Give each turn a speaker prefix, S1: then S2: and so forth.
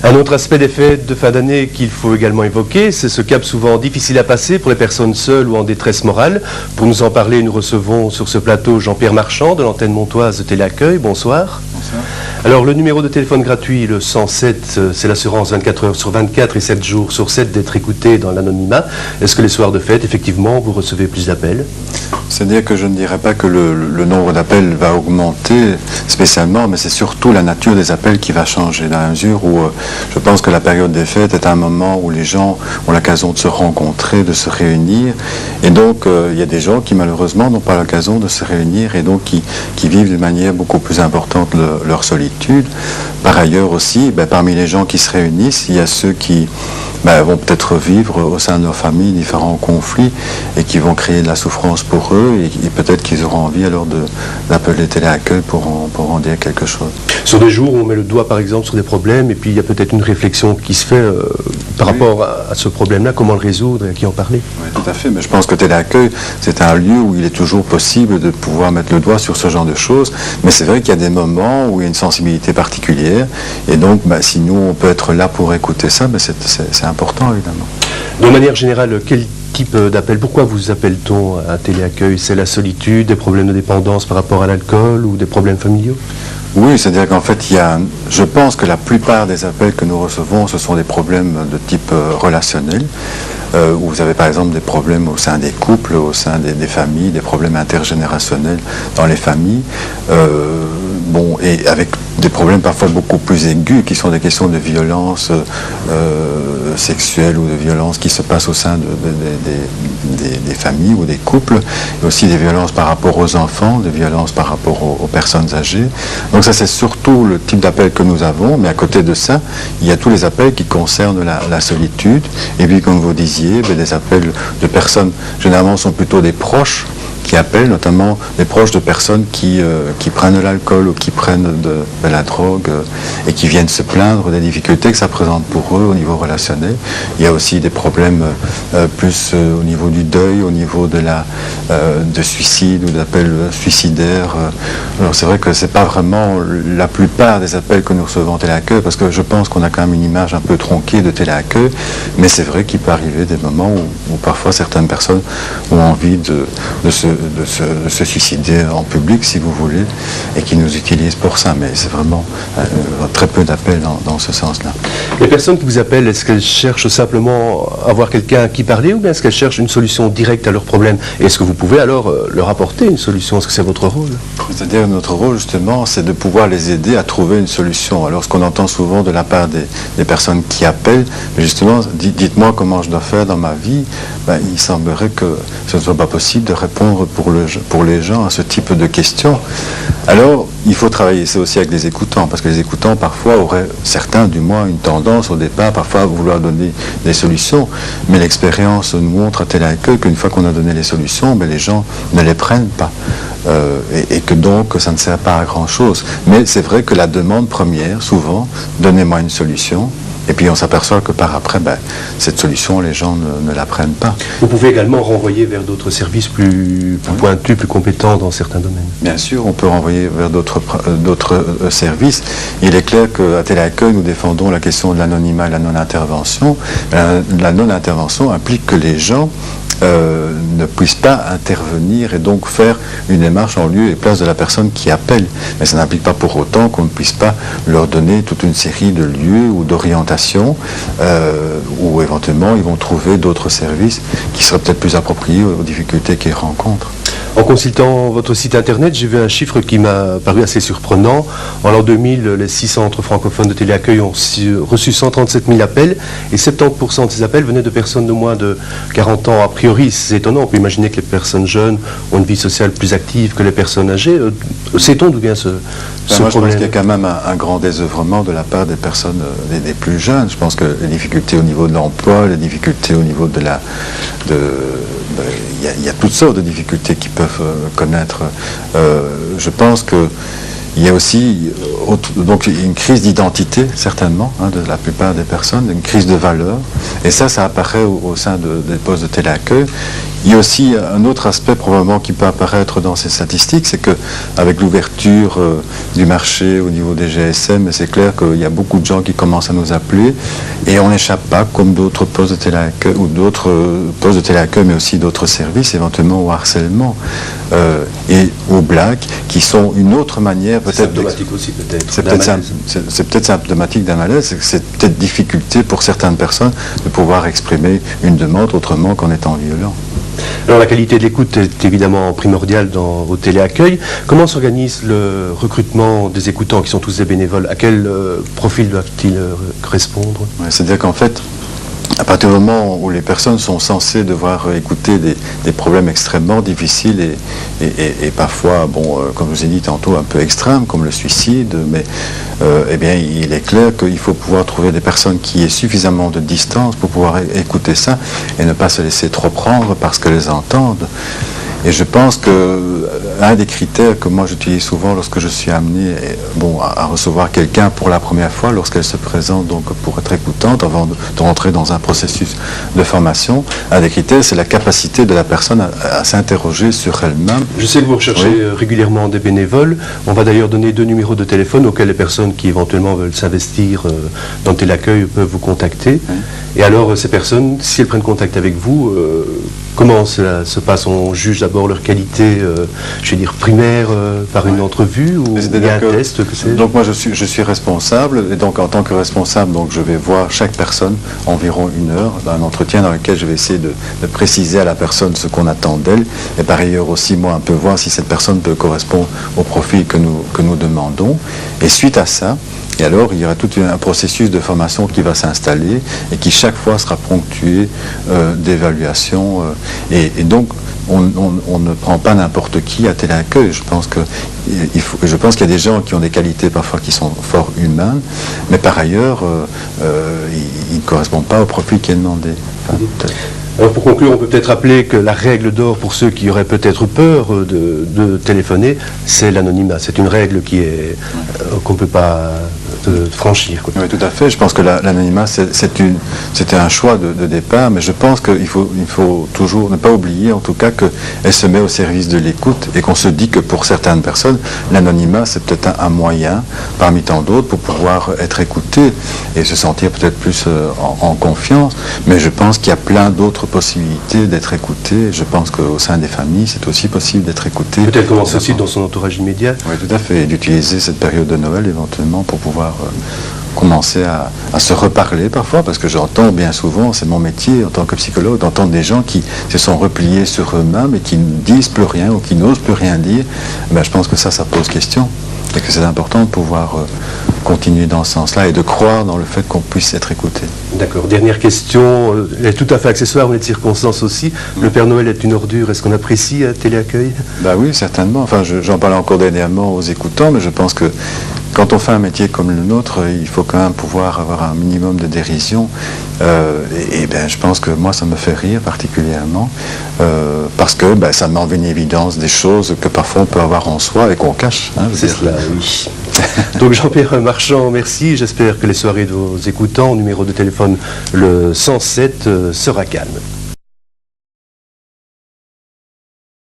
S1: Un autre aspect des fêtes de fin d'année qu'il faut également évoquer, c'est ce cap souvent difficile à passer pour les personnes seules ou en détresse morale. Pour nous en parler, nous recevons sur ce plateau Jean-Pierre Marchand de l'antenne montoise de Téléaccueil. Bonsoir.
S2: Bonsoir.
S1: Alors le numéro de téléphone gratuit, le 107, c'est l'assurance 24 heures sur 24 et 7 jours sur 7 d'être écouté dans l'anonymat. Est-ce que les soirs de fête, effectivement, vous recevez plus d'appels?
S2: C'est-à-dire que je ne dirais pas que le nombre d'appels va augmenter spécialement, mais c'est surtout la nature des appels qui va changer, dans la mesure où je pense que la période des fêtes est un moment où les gens ont l'occasion de se rencontrer, de se réunir, et donc il y a des gens qui malheureusement n'ont pas l'occasion de se réunir et donc qui vivent de manière beaucoup plus importante leur solitude. Par ailleurs aussi, parmi les gens qui se réunissent, il y a ceux qui vont peut-être vivre au sein de leur famille différents conflits et qui vont créer de la souffrance pour eux et peut-être qu'ils auront envie alors d'appeler Téléaccueil pour en dire quelque chose.
S1: Sur des jours où on met le doigt par exemple sur des problèmes et puis il y a peut-être une réflexion qui se fait par rapport à ce problème-là, comment le résoudre et à qui en parler?
S2: Oui, tout à fait, mais je pense que Téléaccueil, c'est un lieu où il est toujours possible de pouvoir mettre le doigt sur ce genre de choses, mais c'est vrai qu'il y a des moments où il y a une sensibilité particulière et donc si nous on peut être là pour écouter ça, c'est important évidemment.
S1: De manière générale, quel type d'appel, pourquoi vous appelle-t-on à Téléaccueil? C'est la solitude, des problèmes de dépendance par rapport à l'alcool ou des problèmes familiaux?
S2: Oui, c'est-à-dire qu'en fait, je pense que la plupart des appels que nous recevons, ce sont des problèmes de type relationnel, où vous avez par exemple des problèmes au sein des couples, au sein des familles, des problèmes intergénérationnels dans les familles, et avec des problèmes parfois beaucoup plus aigus, qui sont des questions de violence sexuelle ou de violence qui se passent au sein des familles ou des couples, et aussi des violences par rapport aux enfants, des violences par rapport aux personnes âgées. Donc ça, c'est surtout le type d'appel que nous avons, mais à côté de ça, il y a tous les appels qui concernent la solitude, et puis comme vous disiez, des appels de personnes, généralement sont plutôt des proches, qui appellent, notamment des proches de personnes qui prennent de l'alcool ou qui prennent de la drogue et qui viennent se plaindre des difficultés que ça présente pour eux au niveau relationnel. Il y a aussi des problèmes plus au niveau du deuil, au niveau de suicide ou d'appels suicidaires. Alors c'est vrai que c'est pas vraiment la plupart des appels que nous recevons en Téléaccueil, parce que je pense qu'on a quand même une image un peu tronquée de Téléaccueil, mais c'est vrai qu'il peut arriver des moments où parfois certaines personnes ont envie de se suicider en public, si vous voulez, et qui nous utilisent pour ça. Mais c'est vraiment très peu d'appels dans ce sens-là.
S1: Les personnes qui vous appellent, est-ce qu'elles cherchent simplement à avoir quelqu'un à qui parler, ou bien est-ce qu'elles cherchent une solution directe à leurs problèmes? Et est-ce que vous pouvez alors leur apporter une solution? Est-ce que c'est votre rôle?
S2: C'est-à-dire, notre rôle, justement, c'est de pouvoir les aider à trouver une solution. Alors, ce qu'on entend souvent de la part des personnes qui appellent, justement, dites-moi comment je dois faire dans ma vie, il semblerait que ce ne soit pas possible de répondre pour les gens à ce type de questions. Alors, il faut travailler ça aussi avec les écoutants, parce que les écoutants, parfois, auraient, certains du moins, une tendance au départ, parfois, à vouloir donner des solutions, mais l'expérience nous montre à Téléaccueil qu'une fois qu'on a donné les solutions, les gens ne les prennent pas. Et que donc, ça ne sert pas à grand-chose. Mais c'est vrai que la demande première, souvent, donnez-moi une solution, et puis on s'aperçoit que par après, cette solution, les gens ne la prennent pas.
S1: Vous pouvez également renvoyer vers d'autres services plus pointus, plus compétents dans certains domaines.
S2: Bien sûr, on peut renvoyer vers d'autres services. Il est clair qu'à Téléaccueil, nous défendons la question de l'anonymat et la non-intervention. La non-intervention implique que les gens ne puissent pas intervenir et donc faire une démarche en lieu et place de la personne qui appelle. Mais ça n'implique pas pour autant qu'on ne puisse pas leur donner toute une série de lieux ou d'orientations où éventuellement ils vont trouver d'autres services qui seraient peut-être plus appropriés aux difficultés qu'ils rencontrent.
S1: En consultant votre site internet, j'ai vu un chiffre qui m'a paru assez surprenant. En l'an 2000, les 6 centres francophones de Téléaccueil ont reçu 137 000 appels et 70% de ces appels venaient de personnes de moins de 40 ans. A priori, c'est étonnant. On peut imaginer que les personnes jeunes ont une vie sociale plus active que les personnes âgées. Sait-on d'où vient ce
S2: moi,
S1: problème?
S2: Je pense qu'il y a quand même un grand désœuvrement de la part des personnes des plus jeunes. Je pense que les difficultés au niveau de l'emploi, les difficultés au niveau il y a toutes sortes de difficultés qu'ils peuvent connaître. Je pense qu'il y a aussi donc une crise d'identité, certainement, de la plupart des personnes, une crise de valeur. Et ça apparaît au sein des postes de Téléaccueil. Il y a aussi un autre aspect probablement qui peut apparaître dans ces statistiques, c'est qu'avec l'ouverture du marché au niveau des GSM, c'est clair qu'il y a beaucoup de gens qui commencent à nous appeler et on n'échappe pas, comme d'autres postes de téléaccueil, ou d'autres postes de téléaccueil, mais aussi d'autres services, éventuellement au harcèlement et aux blagues, qui sont une autre manière peut-être...
S1: Symptomatique aussi peut-être.
S2: C'est peut-être symptomatique d'un malaise, c'est peut-être difficulté pour certaines personnes de pouvoir exprimer une demande autrement qu'en étant violent.
S1: Alors la qualité de l'écoute est évidemment primordiale dans vos téléaccueils. Comment s'organise le recrutement des écoutants qui sont tous des bénévoles? À quel profil doivent-ils correspondre?
S2: Ouais, c'est-à-dire qu'en fait, à partir du moment où les personnes sont censées devoir écouter des problèmes extrêmement difficiles et parfois, comme je vous ai dit tantôt, un peu extrêmes, comme le suicide, mais eh bien, il est clair qu'il faut pouvoir trouver des personnes qui aient suffisamment de distance pour pouvoir écouter ça et ne pas se laisser trop prendre parce qu'elles entendent. Et je pense qu'un des critères que moi j'utilise souvent lorsque je suis amené à recevoir quelqu'un pour la première fois, lorsqu'elle se présente donc pour être écoutante, avant de rentrer dans un processus de formation, un des critères, c'est la capacité de la personne à s'interroger sur elle-même.
S1: Je sais que vous recherchez régulièrement des bénévoles. On va d'ailleurs donner 2 numéros de téléphone auxquels les personnes qui éventuellement veulent s'investir dans le téléaccueil peuvent vous contacter. Oui. Et alors ces personnes, si elles prennent contact avec vous, comment cela se passe? On juge d'abord leur qualité, je vais dire primaire, par une entrevue, ou il y a un test que c'est?
S2: Donc moi je suis responsable, et donc en tant que responsable, donc je vais voir chaque personne environ 1 heure, d'un entretien dans lequel je vais essayer de préciser à la personne ce qu'on attend d'elle, et par ailleurs aussi moi un peu voir si cette personne peut correspondre au profil que nous demandons. Et suite à ça, et alors, il y aura tout un processus de formation qui va s'installer et qui chaque fois sera ponctué d'évaluation. Et donc, on ne prend pas n'importe qui à téléaccueil. Je pense qu'il y a des gens qui ont des qualités parfois qui sont fort humaines, mais par ailleurs, ils ne correspondent pas au profil qui est demandé. Enfin,
S1: alors pour conclure, on peut peut-être rappeler que la règle d'or pour ceux qui auraient peut-être peur de téléphoner, c'est l'anonymat. C'est une règle qu'on ne peut pas franchir.
S2: Oui, tout à fait. Je pense que l'anonymat, c'était un choix de départ, mais je pense qu'il faut toujours ne pas oublier, en tout cas, qu'elle se met au service de l'écoute et qu'on se dit que pour certaines personnes, l'anonymat, c'est peut-être un moyen, parmi tant d'autres, pour pouvoir être écouté et se sentir peut-être plus en confiance. Mais je pense qu'il y a plein d'autres possibilités d'être écouté. Je pense qu'au sein des familles, c'est aussi possible d'être écouté.
S1: Peut-être commencer aussi dans son entourage immédiat.
S2: Oui, tout à fait. Et d'utiliser cette période de Noël éventuellement pour pouvoir commencer à se reparler parfois, parce que j'entends bien souvent, c'est mon métier en tant que psychologue, d'entendre des gens qui se sont repliés sur eux-mêmes et qui ne disent plus rien ou qui n'osent plus rien dire. Ben, je pense que ça pose question et que c'est important de pouvoir continuer dans ce sens-là et de croire dans le fait qu'on puisse être écouté.
S1: D'accord. Dernière question, elle est tout à fait accessoire, mais de circonstances aussi. Le Père Noël est une ordure. Est-ce qu'on apprécie un téléaccueil?
S2: Ben oui, certainement. Enfin, j'en parlais encore dernièrement aux écoutants, mais je pense que quand on fait un métier comme le nôtre, il faut quand même pouvoir avoir un minimum de dérision. Ben, je pense que moi, ça me fait rire particulièrement, parce que ça met en évidence des choses que parfois on peut avoir en soi et qu'on cache. Hein,
S1: c'est cela, oui. Donc Jean-Pierre Marchand, merci. J'espère que les soirées de vos écoutants, numéro de téléphone le 107, sera calme.